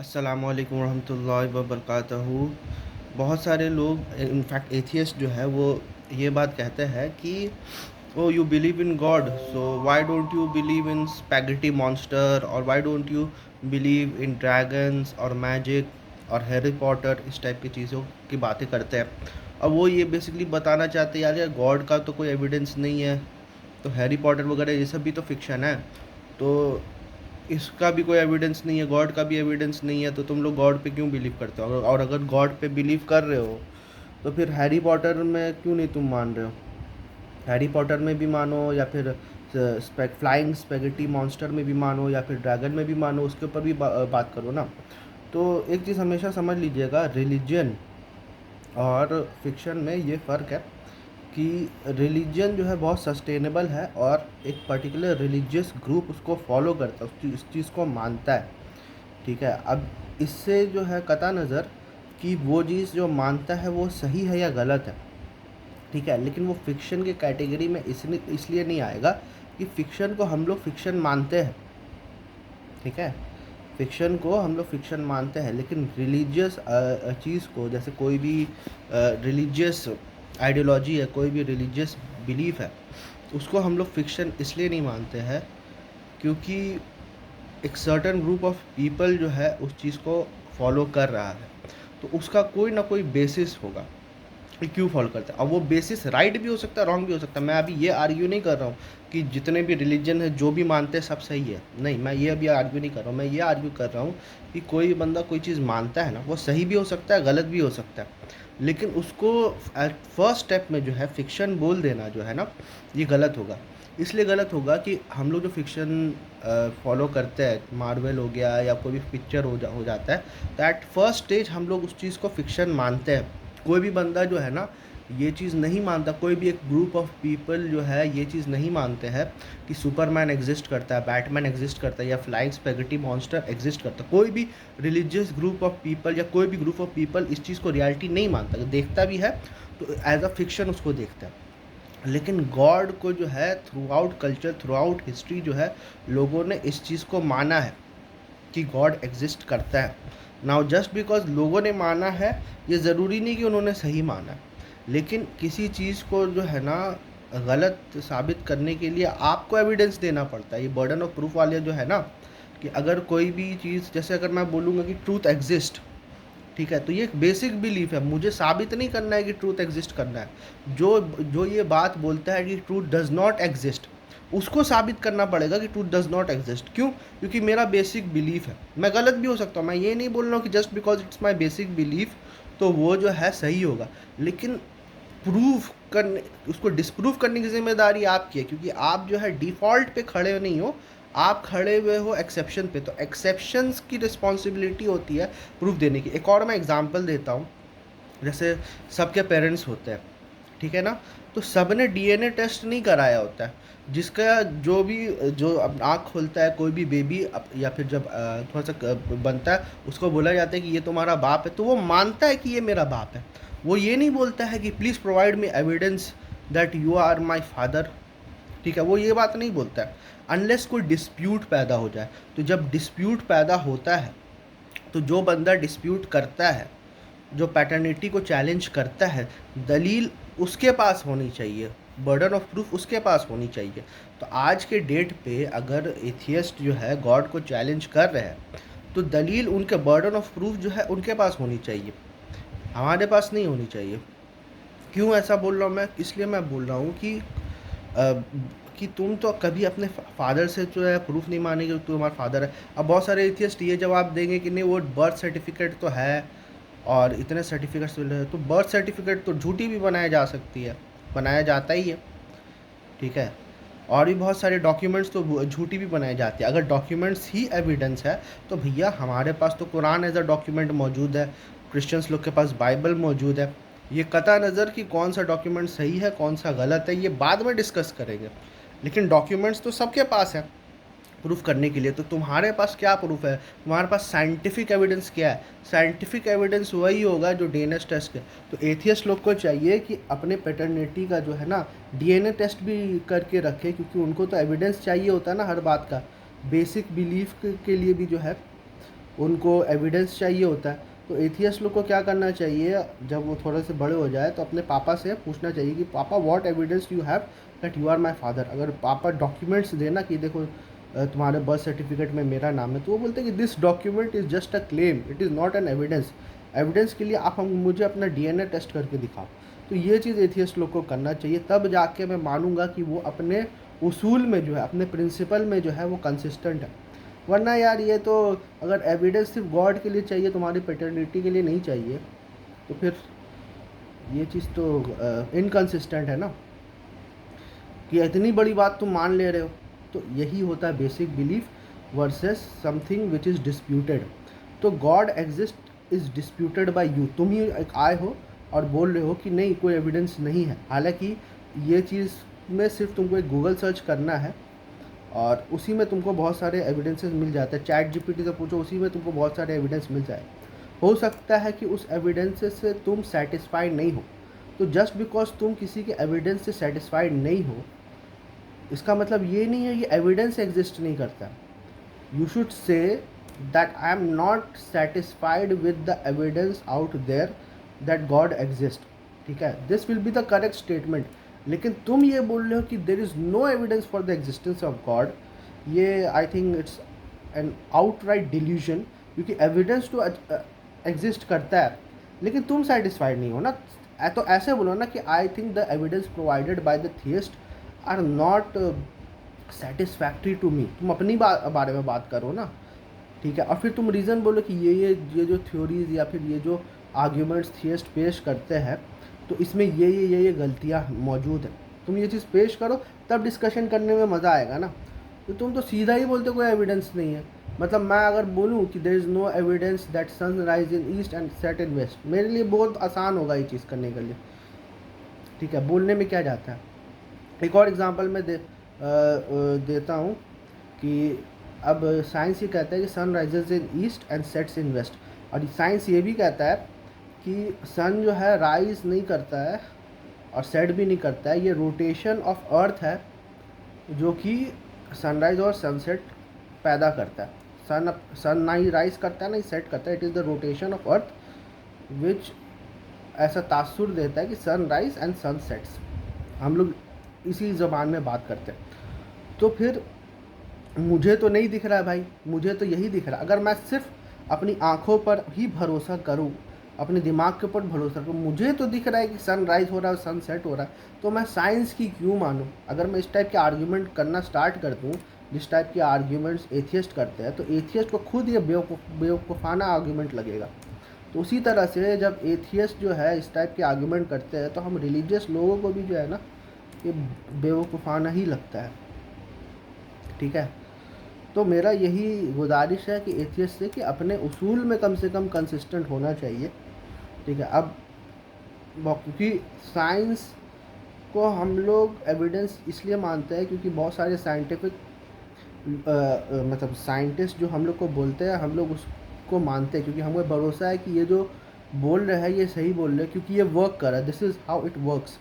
अस्सलामु अलैकुम रहमतुल्लाहि व बरकातहू। बहुत सारे लोग इनफैक्ट एथियस्ट जो है वो ये बात कहते हैं कि oh you believe in God, so why don't you believe in spaghetti monster, और why don't you believe in dragons और मैजिक और हैरी पॉटर, इस टाइप की चीज़ों की बातें करते हैं। अब वो ये बेसिकली बताना चाहते हैं यार गॉड का तो कोई एविडेंस नहीं है, तो हैरी पॉटर वगैरह ये सब भी तो फिक्शन है, तो इसका भी कोई एविडेंस नहीं है, गॉड का भी एविडेंस नहीं है, तो तुम लोग गॉड पे क्यों बिलीव करते हो? और अगर गॉड पे बिलीव कर रहे हो तो फिर हैरी पॉटर में क्यों नहीं तुम मान रहे हो? हैरी पॉटर में भी मानो, या फिर फ्लाइंग स्पेगेटी मॉन्स्टर में भी मानो, या फिर ड्रैगन में भी मानो, उसके ऊपर भी बात करो ना। तो एक चीज़ हमेशा समझ लीजिएगा, रिलीजन और फिक्शन में ये फ़र्क है कि रिलीजन जो है बहुत सस्टेनेबल है और एक पर्टिकुलर रिलीजियस ग्रुप उसको फॉलो करता है, उस चीज़ को मानता है। ठीक है, अब इससे जो है कता नज़र कि वो चीज़ जो मानता है वो सही है या गलत है। ठीक है, लेकिन वो फिक्शन के कैटेगरी में इसलिए नहीं आएगा कि फिक्शन को हम लोग फिक्शन मानते हैं। ठीक है, फिक्शन को हम लोग फिक्शन मानते हैं, लेकिन रिलीजियस चीज़ को, जैसे कोई भी रिलीजियस आइडियोलॉजी है, कोई भी रिलीजियस बिलीफ है, उसको हम लोग फिक्शन इसलिए नहीं मानते हैं क्योंकि एक सर्टेन ग्रुप ऑफ पीपल जो है उस चीज़ को फॉलो कर रहा है, तो उसका कोई ना कोई बेसिस होगा कि क्यों फॉलो करता है। अब वो बेसिस राइट भी हो सकता है, रॉन्ग भी हो सकता है। मैं अभी ये आर्ग्यू नहीं कर रहा हूँ कि जितने भी रिलीजन है जो भी मानते हैं सब सही है, नहीं, मैं ये अभी आर्ग्यू नहीं कर रहा हूँ। मैं ये आर्ग्यू कर रहा हूँ कि कोई बंदा कोई चीज़ मानता है ना, वो सही भी हो सकता है, गलत भी हो सकता है, लेकिन उसको एट फर्स्ट स्टेप में जो है फिक्शन बोल देना जो है ना, ये गलत होगा। इसलिए गलत होगा कि हम लोग जो फिक्शन फॉलो करते हैं, मार्वल हो गया या कोई भी पिक्चर हो जाता है, तो एट फर्स्ट स्टेज हम लोग उस चीज़ को फिक्शन मानते हैं। कोई भी बंदा जो है ना ये चीज़ नहीं मानता, कोई भी एक ग्रुप ऑफ पीपल जो है ये चीज़ नहीं मानते हैं कि सुपरमैन एग्जिस्ट करता है, बैटमैन एग्जिस्ट करता है, या फ्लाइंग स्पेगेटी मॉन्स्टर एग्जिस्ट करता है। कोई भी रिलीजियस ग्रुप ऑफ पीपल या कोई भी ग्रुप ऑफ पीपल इस चीज़ को रियलिटी नहीं मानता, देखता भी है तो एज अ फिक्शन उसको देखता है। लेकिन गॉड को जो है through out culture, through out history जो है लोगों ने इस चीज़ को माना है कि गॉड एग्जिस्ट करता है। नाउ जस्ट बिकॉज लोगों ने माना है, ये ज़रूरी नहीं कि उन्होंने सही माना है, लेकिन किसी चीज़ को जो है ना गलत साबित करने के लिए आपको एविडेंस देना पड़ता है। ये बर्डन ऑफ प्रूफ वाले जो है ना, कि अगर कोई भी चीज़, जैसे अगर मैं बोलूँगा कि ट्रूथ एग्जिस्ट, ठीक है, तो ये एक बेसिक बिलीफ है, मुझे साबित नहीं करना है कि ट्रूथ एग्जिस्ट करना है। जो जो ये बात बोलता है कि ट्रूथ डज नॉट एग्जिस्ट, उसको साबित करना पड़ेगा कि ट्रूथ डज नॉट एग्जिस्ट। क्यों? क्योंकि मेरा बेसिक बिलीफ है, मैं गलत भी हो सकता हूँ। मैं ये नहीं बोल रहा हूँ कि just because it's my basic belief तो वो जो है सही होगा, लेकिन प्रूफ करने, उसको डिस्प्रूव करने की जिम्मेदारी आपकी है, क्योंकि आप जो है डिफ़ॉल्ट पे खड़े नहीं हो, आप खड़े हुए हो एक्सेप्शन पे, तो एक्सेप्शंस की रिस्पॉन्सिबिलिटी होती है प्रूफ देने की। एक और मैं एग्जांपल देता हूँ, जैसे सबके पेरेंट्स होते हैं, ठीक है ना, तो सब ने डीएनए टेस्ट नहीं कराया होता है। जिसका जो आँख खोलता है कोई भी बेबी, या फिर जब थोड़ा सा बनता है, उसको बोला जाता है कि ये तुम्हारा बाप है, तो वो मानता है कि ये मेरा बाप है। वो ये नहीं बोलता है कि please provide me evidence that you are my father. ठीक है, वो ये बात नहीं बोलता है अनलेस कोई डिस्प्यूट पैदा हो जाए। तो जब डिस्प्यूट पैदा होता है, तो जो बंदा डिस्प्यूट करता है, जो पैटर्निटी को चैलेंज करता है, दलील उसके पास होनी चाहिए, बर्डन ऑफ प्रूफ उसके पास होनी चाहिए। तो आज के डेट पे अगर एथियस्ट जो है गॉड को चैलेंज कर रहे हैं, तो दलील, उनके बर्डन ऑफ प्रूफ जो है उनके पास होनी चाहिए, हमारे पास नहीं होनी चाहिए। क्यों ऐसा बोल रहा हूँ मैं? इसलिए मैं बोल रहा हूँ अ, कि तुम तो कभी अपने फादर से जो है प्रूफ नहीं मानेंगे कि तुम्हारा फादर है। अब बहुत सारे एथियस्ट ये जवाब देंगे कि नहीं, वो बर्थ सर्टिफिकेट तो है और इतने सर्टिफिकेट्स मिल रहे हैं, तो बर्थ सर्टिफिकेट तो झूठी भी बनाया जा सकती है, बनाया जाता ही है। ठीक है, और भी बहुत सारे डॉक्यूमेंट्स तो झूठी भी बनाए जाते हैं। अगर डॉक्यूमेंट्स ही एविडेंस है तो भैया हमारे पास तो कुरान एज अ डॉक्यूमेंट मौजूद है, क्रिश्चियंस लोग के पास बाइबल मौजूद है। ये कता नज़र कि कौन सा डॉक्यूमेंट सही है कौन सा गलत है, ये बाद में डिस्कस करेंगे, लेकिन डॉक्यूमेंट्स तो सबके पास है प्रूफ करने के लिए। तो तुम्हारे पास क्या प्रूफ है? तुम्हारे पास साइंटिफिक एविडेंस क्या है? साइंटिफिक एविडेंस वही होगा जो डीएनए टेस्ट के। तो एथियस्ट लोग को चाहिए कि अपने पैटर्निटी का जो है ना डीएनए टेस्ट भी करके रखें, क्योंकि उनको तो एविडेंस चाहिए होता है ना हर बात का। बेसिक बिलीफ के लिए भी जो है उनको एविडेंस चाहिए होता है। तो एथियस्ट लोग को क्या करना चाहिए, जब वो थोड़े से बड़े हो जाए तो अपने पापा से पूछना चाहिए कि पापा what evidence you have that you are my father. अगर पापा डॉक्यूमेंट्स देना कि देखो तुम्हारे बर्थ सर्टिफिकेट में मेरा नाम है, तो वो बोलते हैं कि this document is just a claim, it is not an evidence. Evidence के लिए आप हम मुझे अपना डीएनए टेस्ट करके दिखाओ। तो ये चीज़ एथियस्ट लोग को करना चाहिए, तब जाके मैं मानूंगा कि वो अपने उसूल में जो है, अपने प्रिंसिपल में जो है वो कंसिस्टेंट है। वरना यार ये तो, अगर एविडेंस सिर्फ गॉड के लिए चाहिए, तुम्हारी पेटर्निटी के लिए नहीं चाहिए, तो फिर ये चीज़ तो इनकंसिस्टेंट है ना, कि इतनी बड़ी बात तुम मान ले रहे हो। तो यही होता है basic belief versus something which is disputed. तो God exist is disputed by you, तुम ही एक आए हो और बोल रहे हो कि नहीं कोई एविडेंस नहीं है, हालांकि ये चीज़ में सिर्फ तुमको एक गूगल सर्च करना है और उसी में तुमको बहुत सारे एविडेंसेस मिल जाते हैं। चैट जीपीटी से पूछो, उसी में तुमको बहुत सारे एविडेंस मिल जाए। हो सकता है कि उस एविडेंसेस से तुम सेटिस्फाइड नहीं हो, तो जस्ट बिकॉज तुम किसी के एविडेंस से सेटिस्फाइड नहीं हो, इसका मतलब ये नहीं है कि एविडेंस एग्जिस्ट नहीं करता। You should say that I am not satisfied with the evidence out there that God exist. ठीक है, this will be the correct statement. लेकिन तुम ये बोल रहे हो कि there is no evidence for the existence of God, ये I think it's an outright delusion, क्योंकि एविडेंस तो एग्जिस्ट करता है, लेकिन तुम सेटिस्फाइड नहीं हो ना। तो ऐसे बोलो ना कि I think the evidence provided by the theist are not satisfactory to me. तुम अपनी बारे में बात करो ना, ठीक है, और फिर तुम रीज़न बोलो कि ये जो थ्योरीज या फिर ये जो आर्ग्यूमेंट्स थियस्ट पेश करते हैं, तो इसमें ये गलतियाँ मौजूद हैं। तुम ये चीज़ पेश करो, तब डिस्कशन करने में मज़ा आएगा ना। तो तुम तो सीधा ही बोलते कोई एविडेंस नहीं है। मतलब मैं अगर बोलूँ कि there is no evidence that sun rise in east and set in west, मेरे लिए बहुत आसान होगा ये चीज़ करने के लिए। ठीक है, बोलने में क्या जाता है। एक और एग्जांपल मैं देता हूँ कि अब साइंस ये कहता है कि sun rises in east and sets in west, और साइंस ये भी कहता है कि सन जो है राइज नहीं करता है और सेट भी नहीं करता है, ये रोटेशन ऑफ अर्थ है जो कि सनराइज और सनसेट पैदा करता है। सन ना ही राइज करता है ना ही सेट करता है, it is the rotation of earth which ऐसा तासुर देता है कि sun rise and sun sets. हम लोग इसी ज़बान में बात करते हैं। तो फिर मुझे तो नहीं दिख रहा है भाई, मुझे तो यही दिख रहा है। अगर मैं सिर्फ अपनी आँखों पर ही भरोसा करूँ, अपने दिमाग के ऊपर भरोसा करूँ, मुझे तो दिख रहा है कि सन राइज हो रहा है, सन सेट हो रहा है, तो मैं साइंस की क्यों मानूँ। अगर मैं इस टाइप के आर्ग्यूमेंट करना स्टार्ट कर दूँ, जिस टाइप के आर्ग्यूमेंट्स एथियस्ट करते हैं, तो एथियस्ट को खुद ये बेवकूफ़ाना आर्ग्यूमेंट लगेगा। तो उसी तरह से जब एथियस्ट जो है इस टाइप के आर्ग्यूमेंट करते हैं, तो हम रिलीजियस लोगों को भी जो है ना, ये बेवकूफ़ाना ही लगता है। ठीक है, तो मेरा यही गुजारिश है कि एथियस्ट से कि अपने उसूल में कम से कम कंसिस्टेंट होना चाहिए। ठीक है, अब क्योंकि साइंस को हम लोग एविडेंस इसलिए मानते हैं क्योंकि बहुत सारे साइंटिफिक मतलब साइंटिस्ट जो हम लोग को बोलते हैं, हम लोग उसको मानते हैं क्योंकि हमें भरोसा है कि ये जो बोल रहे हैं ये सही बोल रहे हैं, क्योंकि ये वर्क कर रहा है, this is how it works.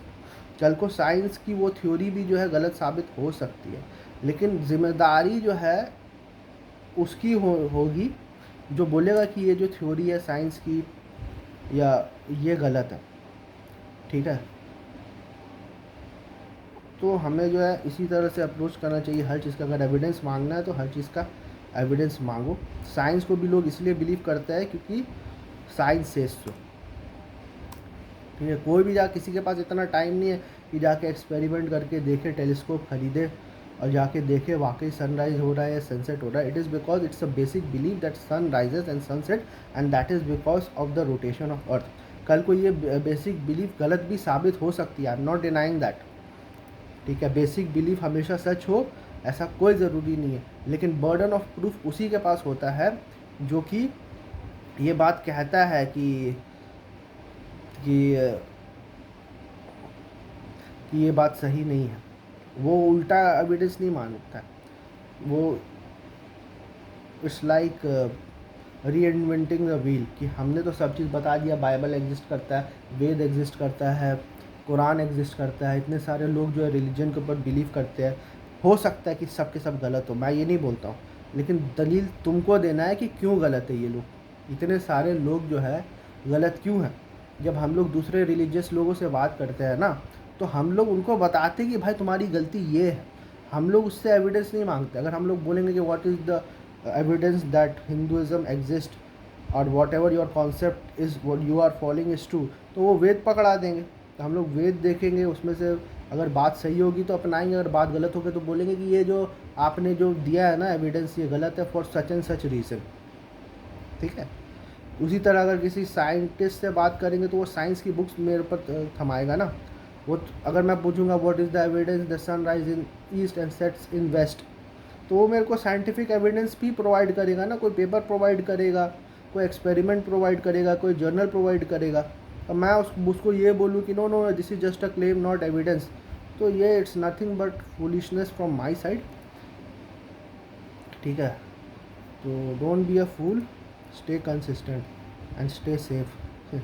कल को साइंस की वो थ्योरी भी जो है गलत साबित हो सकती है, लेकिन जिम्मेदारी जो है उसकी होगी जो बोलेगा कि ये जो थ्योरी है साइंस की या ये गलत है। ठीक है, तो हमें जो है इसी तरह से अप्रोच करना चाहिए हर चीज़ का। अगर एविडेंस मांगना है तो हर चीज़ का एविडेंस मांगो। साइंस को भी लोग इसलिए बिलीव करते हैं क्योंकि साइंस सेज सो। ठीक है, कोई भी किसी के पास इतना टाइम नहीं है कि जाके एक्सपेरिमेंट करके देखे, टेलीस्कोप खरीदे और जाके देखे वाकई सनराइज हो रहा है या सनसेट हो रहा है। It is because it's a basic believe that sun rises and sunset and that is because of the rotation of earth. कल को ये बेसिक बिलीव गलत भी साबित हो सकती है, आई एम नॉट डिनाइंग दैट। ठीक है, बेसिक बिलीव हमेशा सच हो ऐसा कोई ज़रूरी नहीं है, लेकिन बर्डन ऑफ प्रूफ उसी के पास होता है जो कि ये बात कहता है कि ये बात सही नहीं है। वो उल्टा एविडेंस नहीं मानता है, वो इट्स लाइक री इन्वेंटिंग द व्हील, कि हमने तो सब चीज़ बता दिया, बाइबल एग्जिस्ट करता है, वेद एग्जिस्ट करता है, कुरान एग्जिस्ट करता है, इतने सारे लोग जो है रिलीजन के ऊपर बिलीव करते हैं। हो सकता है कि सब के सब गलत हो, मैं ये नहीं बोलता हूँ, लेकिन दलील तुमको देना है कि क्यों गलत है ये लोग, इतने सारे लोग जो है गलत क्यों हैं। जब हम लोग दूसरे रिलीजियस लोगों से बात करते हैं ना, तो हम लोग उनको बताते कि भाई तुम्हारी गलती ये है, हम लोग उससे एविडेंस नहीं मांगते। अगर हम लोग बोलेंगे कि what is the evidence that Hinduism exist और whatever your concept is what you are following is true, तो वो वेद पकड़ा देंगे। तो हम लोग वेद देखेंगे, उसमें से अगर बात सही होगी तो अपनाएंगे, अगर बात गलत होगी तो बोलेंगे कि ये जो आपने जो दिया है ना एविडेंस, ये गलत है for such and such reason. ठीक है। उसी तरह अगर किसी साइंटिस्ट से बात करेंगे तो वो साइंस की बुक्स मेरे पर थमाएगा ना। अगर मैं पूछूंगा what is the evidence the sun rise in east and sets in west, तो वो मेरे को साइंटिफिक एविडेंस भी प्रोवाइड करेगा ना, कोई पेपर प्रोवाइड करेगा, कोई एक्सपेरिमेंट प्रोवाइड करेगा, कोई जर्नल प्रोवाइड करेगा। अब मैं उसको ये बोलूँ कि no no this is just a claim not evidence, तो ये it's nothing but foolishness from my side. ठीक है। तो don't be a fool, stay consistent and stay safe.